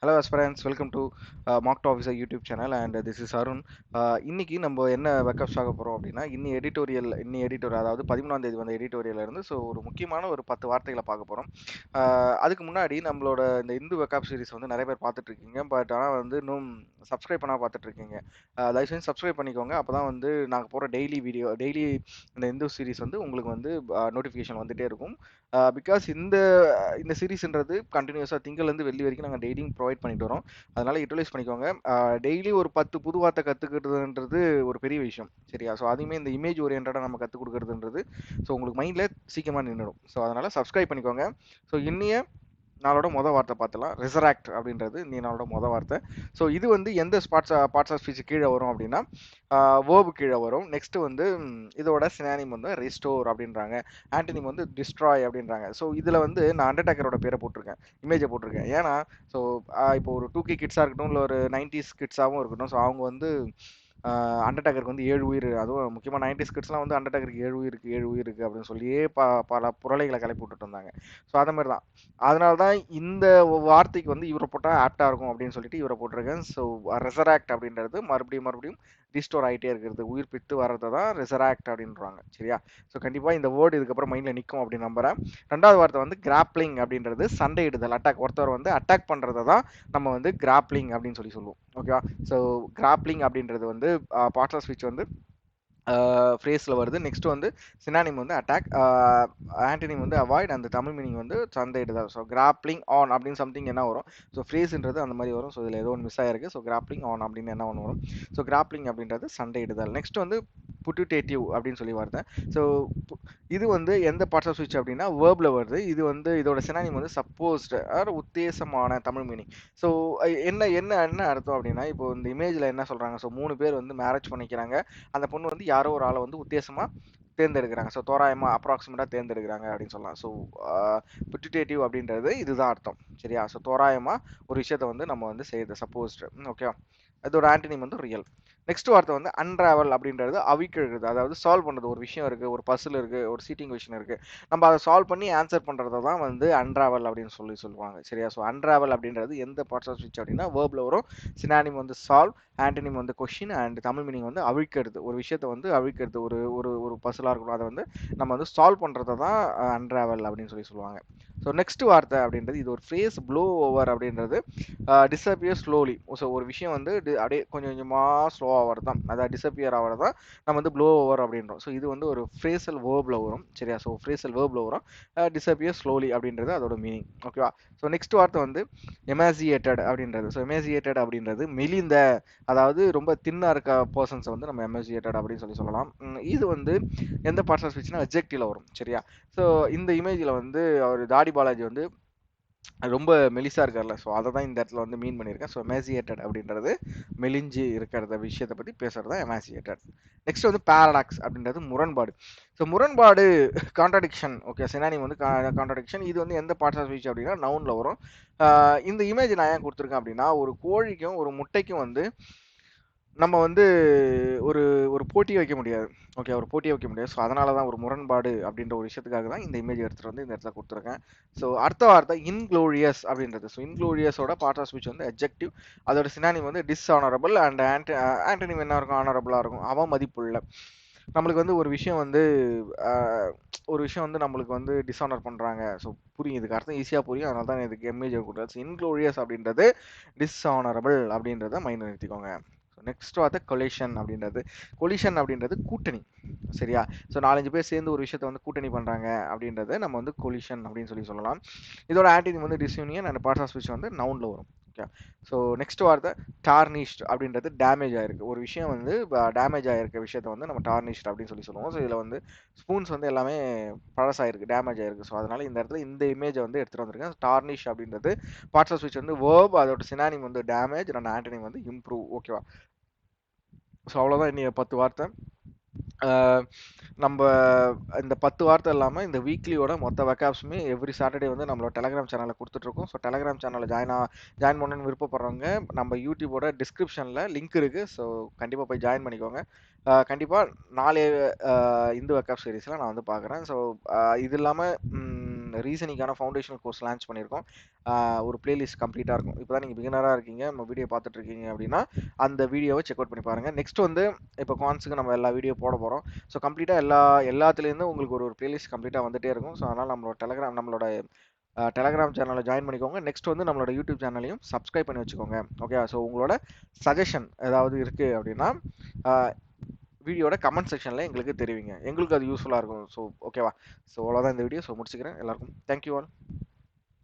Hello aspirants, welcome to Mock to Officer YouTube channel and this is Arun. இன்னைக்கு நம்ம என்ன வெக்கப்ஸ் ஆக போறோம் அப்படின்னா இன்னி எடிட்டோரியல் அதாவது 13ஆம் தேதி வந்த எடிட்டோரியல்ல இருந்து ஸோ ஒரு முக்கியமான ஒரு 10 வார்த்தைகளை பார்க்க போறோம். அதுக்கு முன்னாடி நம்மளோட இந்த இந்து வெக்கப் சீரிஸ் வந்து நிறைய பேர் பார்த்துட்டு இருக்கீங்க. பட் ஆனால் வந்து இன்னும் சப்ஸ்கிரைப் பண்ணா பார்த்துட்டு இருக்கீங்க. தயவு செஞ்சு சப்ஸ்கிரைப் பண்ணிக்கோங்க. அப்பதான் வந்து நாங்கள் போகிற டெய்லி இந்த இந்து சீரிஸ் வந்து உங்களுக்கு வந்து நோட்டிஃபிகேஷன் வந்துட்டே இருக்கும். பிகாஸ் இந்த சீரிஸ்ன்றது கண்டினியூஸாக திங்கள்லேருந்து வெள்ளி வரைக்கும் நாங்கள் டெய்லியும் ப்ரொவைட் பண்ணிட்டு வரோம். அதனால யூட்டிலைஸ் பண்ணிக்கோங்க. டெய்லி ஒரு 10 புது வார்த்தை கற்றுக்கிறதுன்றது ஒரு பெரிய விஷயம், சரியா? ஸோ அதையுமே இந்த இமேஜ் ஓரியன்டாக நம்ம கற்றுக் கொடுக்குறதுன்றது ஸோ உங்களுக்கு மைண்டில் சீக்கிரமாக நின்றுடும். ஸோ அதனால் சப்ஸ்கிரைப் பண்ணிக்கோங்க. ஸோ இன்னிய நாளோட மொதல் வார்த்தை பார்த்துலாம். ரெசராக்ட் அப்படின்றது இந்த நாளோட மொதல் வார்த்தை. ஸோ இது வந்து எந்த பார்ட்ஸ் ஆஃப் ஸ்பீச் கீழே வரும் அப்படின்னா வேர்பு கீழே வரும். நெக்ஸ்ட் வந்து இதோட சினானிம் வந்து ரெஸ்டோர் அப்படின்றாங்க. ஆன்டனிம் வந்து டிஸ்ட்ராய் அப்படின்றாங்க. ஸோ இதில் வந்து நான் அண்டர்டேக்கரோட பேரை போட்டிருக்கேன், இமேஜை போட்டிருக்கேன். ஏன்னா ஸோ இப்போ ஒரு 2K கிட்ஸாக இருக்கட்டும், இல்லை ஒரு 90s கிட்ஸாகவும் இருக்கட்டும், ஸோ அவங்க வந்து அண்டர்டேக்கருக்கு வந்து 7 உயிர், அதுவும் முக்கியமாக 90s கிட்ஸ்லாம் வந்து அண்டர்டேக்கருக்கு 7 உயிர் இருக்குது அப்படின்னு சொல்லியே பல புரளைகளை கிளப்பி விட்டுட்டு இருந்தாங்க. ஸோ அதை மாதிரி தான். அதனால தான் இந்த வார்த்தைக்கு வந்து இவரை போட்டால் ஆப்டாக இருக்கும் அப்படின்னு சொல்லிட்டு இவரை போட்டிருக்கேன். ஸோ ரெசராக்ட் அப்படின்றது மறுபடியும் ரீஸ்டோர் ஆகிட்டே இருக்கிறது, உயிர்ப்பித்து வர்றதை தான் ரெசராக்ட் அப்படின்றாங்க, சரியா? ஸோ கண்டிப்பாக இந்த வேர்டு இதுக்கப்புறம் மைண்டில் நிற்கும் அப்படின்னு நம்புறேன். ரெண்டாவது வார்த்தை வந்து கிராப்ளிங் அப்படின்றது சண்டையிடுதல், அட்டாக். ஒருத்தர் வந்து அட்டாக் பண்ணுறதை தான் நம்ம வந்து கிராப்ளிங் அப்படின்னு சொல்லுவோம், ஓகேவா? ஸோ கிராப்ளிங் அப்படின்றது வந்து பார்ட்ஸ் ஆஃப் ஸ்பீச் வந்து ஃப்ரேஸில் வருது. நெக்ஸ்ட் வந்து சினானிம் வந்து அட்டாக், ஆன்டனிம் வந்து அவாய்ட், அந்த தமிழ் மீனிங் வந்து சண்டையிடுதல். ஸோ கிராப்ளிங் ஆன் அப்படின்னு சம்திங் என்ன வரும்? ஸோ ஃப்ரேஸ்ன்றது அந்த மாதிரி வரும். ஸோ இதில் ஏதோ ஒன்று மிஸ் ஆயிருக்கு. ஸோ கிராப்ளிங் ஆன் அப்படின்னு என்ன ஒன்று வரும்? ஸோ கிராப்ளிங் அப்படின்றது சண்டையிடுதல். நெக்ஸ்ட் வந்து புட்டிடேட்டிவ் அப்படின்னு சொல்லி வருது. ஸோ இது வந்து எந்த பார்ட்ஸ் ஆஃப் ஸ்பீச் அப்படின்னா வேர்பில் வருது. இது வந்து இதோட சினானிம் வந்து சப்போஸ்டு உத்தேசமான தமிழ் மீனிங். ஸோ என்ன என்ன என்ன அர்த்தம் அப்படின்னா, இப்போ இந்த இமேஜில் என்ன சொல்கிறாங்க? ஸோ 3 பேர் வந்து மேரேஜ் பண்ணிக்கிறாங்க. அந்த பொண்ணு வந்து யாரோ ஒரு ஆளை வந்து உத்தேசமாக தேர்ந்தெடுக்கிறாங்க. ஸோ தோராயமாக அப்ராக்சிமேட்டாக தேர்ந்தெடுக்கிறாங்க அப்படின்னு சொல்லலாம். ஸோ புட்டிடேட்டிவ் அப்படின்றது இதுதான் அர்த்தம், சரியா? ஸோ தோராயமாக ஒரு விஷயத்தை வந்து நம்ம வந்து செய்யுது, சப்போஸ்டு, ஓகேவா? அதோட ஆன்டனிம் வந்து ரியல். நெக்ஸ்ட் வார்த்தை வந்து அன்ராவல் அப்படின்றது அவிக்கிறது, அதாவது சால்வ் பண்ணுறது. ஒரு விஷயம் இருக்குது, ஒரு பசில் இருக்குது, ஒரு சீட்டிங் கொஷின் இருக்குது, நம்ம அதை சால்வ் பண்ணி ஆன்சர் பண்ணுறத தான் வந்து அன்ராவல் அப்படின்னு சொல்லுவாங்க, சரியா? ஸோ அன்ராவல் அப்படின்றது எந்த பார்ட்ஸ் ஆஃப் ஸ்பீச் அப்படின்னா வேர்பில் வரும். சினானிம் வந்து சால்வ், ஆன்டனிம் வந்து கொஷின், அண்ட் தமிழ் மீனிங் வந்து அவிக்கிறது. ஒரு விஷயத்தை வந்து அவிக்கிறது, ஒரு ஒரு ஒரு பசிலாக இருக்கணும், அதை வந்து நம்ம வந்து சால்வ் பண்ணுறத தான் அன்ராவல் அப்படின்னு சொல்லுவாங்க. ஸோ நெக்ஸ்ட் வார்த்தை அப்படின்றது இது ஒரு ஃப்ரேஸ், ப்ளோ ஓவர் அப்படின்றது டிஸப்பியர் ஸ்லோலி. ஸோ ஒரு விஷயம் வந்து அப்படியே கொஞ்சம் கொஞ்சமாக ஸ்லோவாக ஆகிறது தான், அதாவது டிஸப்பியர் ஆகிறது தான் நம்ம வந்து ப்ளோ ஓவர் அப்படின்றோம். ஸோ இது வந்து ஒரு ஃப்ரேசல் வேர்பில் வரும், சரியா? ஸோ ஃப்ரேசல் வேர்பில் வரும். டிஸப்பியர் ஸ்லோலி அப்படின்றது அதோட மீனிங், ஓகேவா? ஸோ நெக்ஸ்ட் வார்த்தை வந்து எமாசியேட்டட் அப்படின்றது. ஸோ எமாசியேட்டட் அப்படின்றது மெலிந்த, அதாவது ரொம்ப தின்னாக இருக்க பர்சன்ஸை வந்து நம்ம எமாசியேட்டட் அப்படின்னு சொல்லலாம். இது வந்து எந்த பார்ட்ஸ் ஆஃப் ஸ்பீச்னா அட்ஜெக்டிவ்ல வரும், சரியா? ஸோ இந்த இமேஜில் வந்து அவர் தாடி பாலாஜி வந்து ரொம்ப மெலிசா இருக்கார்ல, ஸோ அதை தான் இந்த இடத்துல வந்து மீன் பண்ணியிருக்கேன். ஸோ எமாசியேட்டட் அப்படின்றது மெலிஞ்சி இருக்கிறத விஷயத்தை பற்றி பேசுறது தான் எமாசியேட்டட். நெக்ஸ்ட் வந்து பேரடாக்ஸ் அப்படின்றது முரண்பாடு. ஸோ முரண்பாடு கான்ட்ராடிக்ஷன், ஓகே? சினானிம் வந்து கான்ட்ராடிக்ஷன். இது வந்து எந்த பார்ட்ஸ் ஆஃப் ஸ்பீச் அப்படின்னா நவுனில் வரும். இந்த இமேஜ் நான் ஏன் கொடுத்துருக்கேன் அப்படின்னா, ஒரு கோழிக்கும் ஒரு முட்டைக்கும் வந்து நம்ம வந்து ஒரு ஒரு போட்டி வைக்க முடியாது, ஓகே? ஒரு போட்டியை வைக்க முடியாது. ஸோ அதனால தான் ஒரு முரண்பாடு அப்படின்ற ஒரு விஷயத்துக்காக தான் இந்த இமேஜ் எடுத்துகிட்டு வந்து இந்த இடத்துல கொடுத்துருக்கேன். ஸோ அடுத்த வார்த்தை இன்க்ளோரியஸ் அப்படின்றது. ஸோ இன்க்ளோரியஸோட பார்ட் ஆஃப் ஸ்பீச் வந்து அட்ஜெக்டிவ், அதோட சினானிம் வந்து டிஸ்ஆனரபிள், அண்ட் ஆன்டனிம் என்ன இருக்கும்? ஆனரபிளாக இருக்கும், அவமதிப்புள்ள. நம்மளுக்கு வந்து ஒரு விஷயம் வந்து நம்மளுக்கு வந்து டிஸ்ஆனர் பண்ணுறாங்க. ஸோ புரியும், இதுக்கு அர்த்தம் ஈஸியாக புரியும், அதனால தான் இதுக்கு இமேஜ் கொடுக்குறது. ஸோ இன்க்ளோரியஸ் அப்படின்றது டிஸ்ஆனரபிள் அப்படின்றத மைண்ட் நிறுத்திக்கோங்க. நெக்ஸ்ட் வார்த்தை கொலிஷன் அப்படின்றது. கொலிஷன் அப்படின்றது கூட்டணி, சரியா? ஸோ 4-5 பேர் சேர்ந்து ஒரு விஷயத்தை வந்து கூட்டணி பண்ணுறாங்க அப்படின்றத நம்ம வந்து கொலிஷன் அப்படின்னு சொல்லலாம். இதோட ஆன்டனிம் வந்து டிஸ்யூனியன், அண்ட் பார்ட்ஸ் ஆஃப் ஸ்பீச் வந்து நவுனில் வரும், ஓகே? ஸோ நெக்ஸ்ட் வார்த்தை டார்னிஷ்ட் அப்படின்றது டேமேஜ் ஆயிருக்கு. ஒரு விஷயம் வந்து டேமேஜ் ஆகிருக்க விஷயத்தை வந்து நம்ம டார்னிஷ்ட் அப்படின்னு சொல்லுவோம். ஸோ இதில் வந்து ஸ்பூன்ஸ் வந்து எல்லாமே பழசாயிருக்கு, டேமேஜ் ஆயிருக்கு. ஸோ அதனால இந்த இடத்துல இந்த இமேஜை வந்து எடுத்துகிட்டு வந்திருக்கேன். டார்னிஷ் அப்படின்றது பார்ட்ஸ் ஆஃப் ஸ்பீச் வந்து வேர்ப், அதோட சினானிம் வந்து டேமேஜ், அண்ட் ஆன்டனிம் வந்து இம்ப்ரூவ், ஓகேவா? ஸோ அவ்வளோதான் இன்னைய 10 வார்த்தை. நம்ம இந்த 10 வார்த்தை இல்லாமல் இந்த வீக்லியோட மொத்த வெக்காப்ஸுமே எவ்ரி சாட்டர்டே வந்து நம்மளோட டெலகிராம் சேனலில் கொடுத்துட்ருக்கோம். ஸோ டெலகிராம் சேனலில் ஜாயின் பண்ணணும்னு விருப்பப்படுறவங்க நம்ம யூடியூபோட டிஸ்கிரிப்ஷனில் லிங்க் இருக்குது. ஸோ கண்டிப்பாக போய் ஜாயின் பண்ணிக்கோங்க. கண்டிப்பாக நாளை இந்து வெக்காப் சீரீஸில் நான் வந்து பார்க்குறேன். ஸோ இது இல்லாமல் ரீசனிங்கான ஃபவுண்டேஷனல் கோர்ஸ் லான்ச் பண்ணியிருக்கோம். ஒரு பிளேலிஸ்ட் கம்ப்ளீட்டாக இருக்கும். இப்போ தான் நீங்கள் பிகினராக இருக்கீங்க, நம்ம வீடியோ பார்த்துட்டு இருக்கீங்க அப்படின்னா அந்த வீடியோவை செக் அவுட் பண்ணி பாருங்கள். நெக்ஸ்ட் வந்து இப்போ குவான்ஸுக்கு நம்ம எல்லா வீடியோ போட போகிறோம். ஸோ கம்ப்ளீட்டாக எல்லாத்துலேருந்து உங்களுக்கு ஒரு பிளேலிஸ்ட் கம்ப்ளீட்டாக வந்துட்டே இருக்கும். ஸோ அதனால் நம்மளோட டெலகிராம் சேனலில் ஜாயின் பண்ணிக்கோங்க. நெக்ஸ்ட் வந்து நம்மளோட யூடியூப் சேனலையும் சப்ஸ்கிரைப் பண்ணி வச்சுக்கோங்க. ஓகே, ஸோ உங்களோட சஜஷன் ஏதாவது இருக்குது அப்படின்னா வீடியோட கமெண்ட் செக்ஷனில் எங்களுக்கு தெரிவிங்க. எங்களுக்கு அது யூஸ்ஃபுல்லாக இருக்கும். ஸோ ஓகேவா? ஸோ அவ்வளோதான் இந்த வீடியோ. ஸோ முடிச்சுக்கிறேன். எல்லாருக்கும் தேங்க்யூ ஆல்.